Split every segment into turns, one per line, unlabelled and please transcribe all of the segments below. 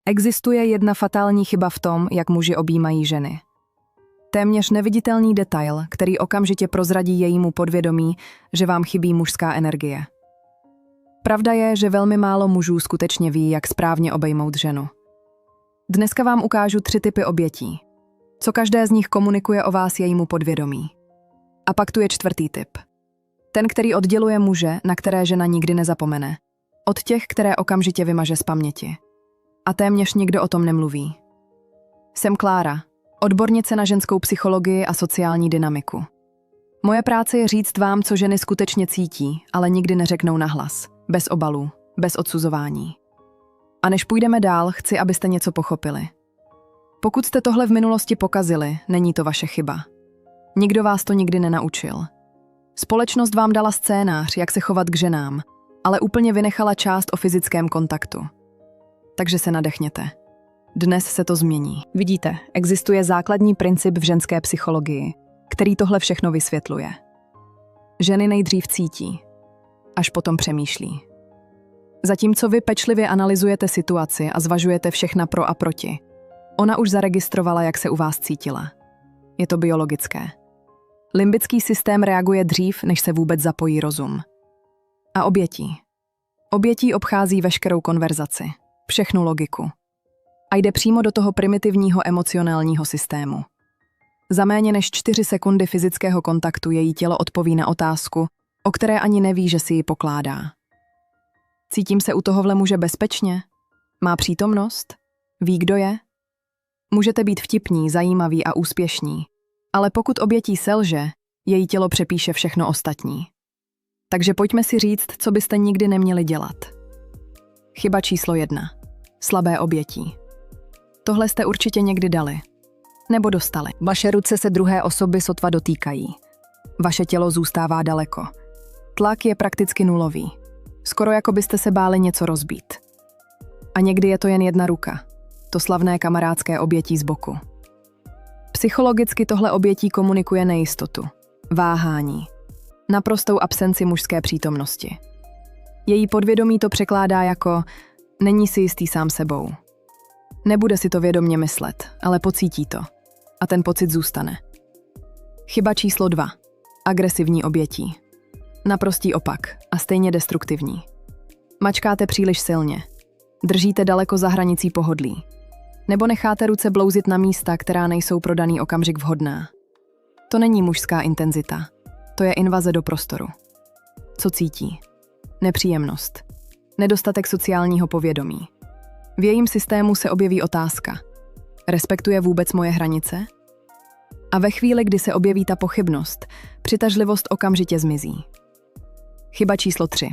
Existuje jedna fatální chyba v tom, jak muži objímají ženy. Téměř neviditelný detail, který okamžitě prozradí jejímu podvědomí, že vám chybí mužská energie. Pravda je, že velmi málo mužů skutečně ví, jak správně obejmout ženu. Dneska vám ukážu 3 typy obětí. Co každé z nich komunikuje o vás jejímu podvědomí. A pak tu je 4. typ. Ten, který odděluje muže, na které žena nikdy nezapomene, od těch, které okamžitě vymaže z paměti. A téměř nikdo o tom nemluví. Jsem Klára, odbornice na ženskou psychologii a sociální dynamiku. Moje práce je říct vám, co ženy skutečně cítí, ale nikdy neřeknou nahlas, bez obalů, bez odsuzování. A než půjdeme dál, chci, abyste něco pochopili. Pokud jste tohle v minulosti pokazili, není to vaše chyba. Nikdo vás to nikdy nenaučil. Společnost vám dala scénář, jak se chovat k ženám, ale úplně vynechala část o fyzickém kontaktu. Takže se nadechněte. Dnes se to změní. Vidíte, existuje základní princip v ženské psychologii, který tohle všechno vysvětluje. Ženy nejdřív cítí, až potom přemýšlí. Zatímco vy pečlivě analyzujete situaci a zvažujete všechna pro a proti, ona už zaregistrovala, jak se u vás cítila. Je to biologické. Limbický systém reaguje dřív, než se vůbec zapojí rozum. A obětí? Obětí obchází veškerou konverzaci, všechnu logiku. A jde přímo do toho primitivního emocionálního systému. Za méně než 4 sekundy fyzického kontaktu její tělo odpoví na otázku, o které ani neví, že si ji pokládá. Cítím se u tohohle muže bezpečně? Má přítomnost? Ví, kdo je? Můžete být vtipní, zajímaví a úspěšní, ale pokud obětí selže, její tělo přepíše všechno ostatní. Takže pojďme si říct, co byste nikdy neměli dělat. Chyba číslo 1. Slabé obětí. Tohle jste určitě někdy dali. Nebo dostali. Vaše ruce se druhé osoby sotva dotýkají. Vaše tělo zůstává daleko. Tlak je prakticky nulový. Skoro jako byste se báli něco rozbít. A někdy je to jen jedna ruka. To slavné kamarádské obětí z boku. Psychologicky tohle obětí komunikuje nejistotu, váhání, naprostou absenci mužské přítomnosti. Její podvědomí to překládá jako není si jistý sám sebou. Nebude si to vědomně myslet, ale pocítí to. A ten pocit zůstane. Chyba číslo 2. Agresivní obětí. Naprostý opak a stejně destruktivní. Mačkáte příliš silně. Držíte daleko za hranicí pohodlí. Nebo necháte ruce blouzit na místa, která nejsou pro daný okamžik vhodná. To není mužská intenzita. To je invaze do prostoru. Co cítí? Nepříjemnost. Nedostatek sociálního povědomí. V jejím systému se objeví otázka. Respektuje vůbec moje hranice? A ve chvíli, kdy se objeví ta pochybnost, přitažlivost okamžitě zmizí. Chyba číslo 3.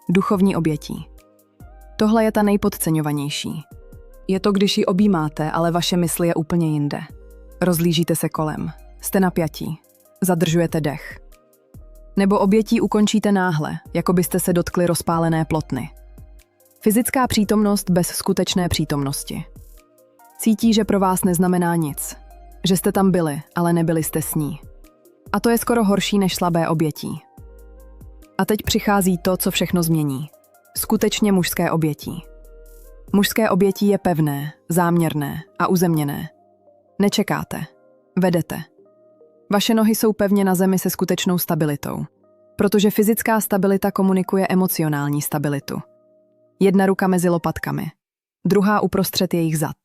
Duchovní obětí. Tohle je ta nejpodceňovanější. Je to, když ji objímáte, ale vaše mysl je úplně jinde. Rozlížíte se kolem, jste napjatí, zadržujete dech. Nebo obětí ukončíte náhle, jako byste se dotkli rozpálené plotny. Fyzická přítomnost bez skutečné přítomnosti. Cítí, že pro vás neznamená nic. Že jste tam byli, ale nebyli jste s ní. A to je skoro horší než slabé obětí. A teď přichází to, co všechno změní. Skutečně mužské obětí. Mužské obětí je pevné, záměrné a uzemněné. Nečekáte. Vedete. Vaše nohy jsou pevně na zemi se skutečnou stabilitou. Protože fyzická stabilita komunikuje emocionální stabilitu. Jedna ruka mezi lopatkami. Druhá uprostřed jejich zad.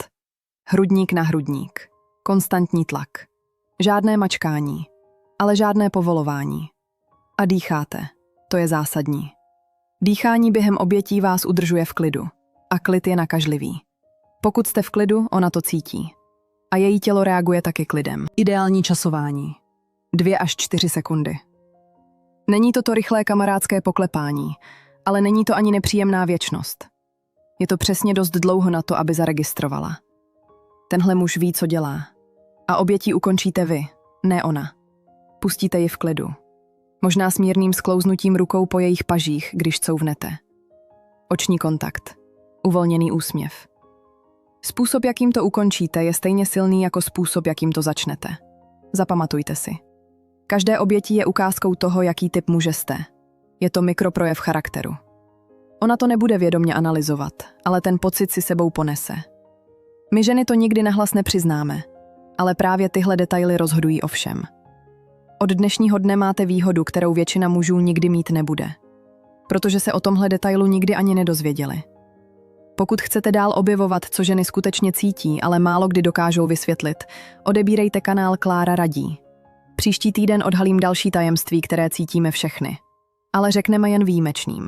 Hrudník na hrudník. Konstantní tlak. Žádné mačkání, ale žádné povolování. A dýcháte. To je zásadní. Dýchání během obětí vás udržuje v klidu. A klid je nakažlivý. Pokud jste v klidu, ona to cítí. A její tělo reaguje taky klidem. Ideální časování. 2 až 4 sekundy. Není to rychlé kamarádské poklepání, ale není to ani nepříjemná věčnost. Je to přesně dost dlouho na to, aby zaregistrovala. Tenhle muž ví, co dělá. A obětí ukončíte vy, ne ona. Pustíte ji v klidu. Možná s mírným sklouznutím rukou po jejich pažích, když couvnete. Oční kontakt. Uvolněný úsměv. Způsob, jakým to ukončíte, je stejně silný jako způsob, jakým to začnete. Zapamatujte si. Každé obětí je ukázkou toho, jaký typ muže jste. Je to mikroprojev charakteru. Ona to nebude vědomě analyzovat, ale ten pocit si sebou ponese. My ženy to nikdy nahlas nepřiznáme, ale právě tyhle detaily rozhodují o všem. Od dnešního dne máte výhodu, kterou většina mužů nikdy mít nebude. Protože se o tomhle detailu nikdy ani nedozvěděli. Pokud chcete dál objevovat, co ženy skutečně cítí, ale málo kdy dokážou vysvětlit, odebírejte kanál Klára radí. Příští týden odhalím další tajemství, které cítíme všechny. Ale řekneme jen výjimečným.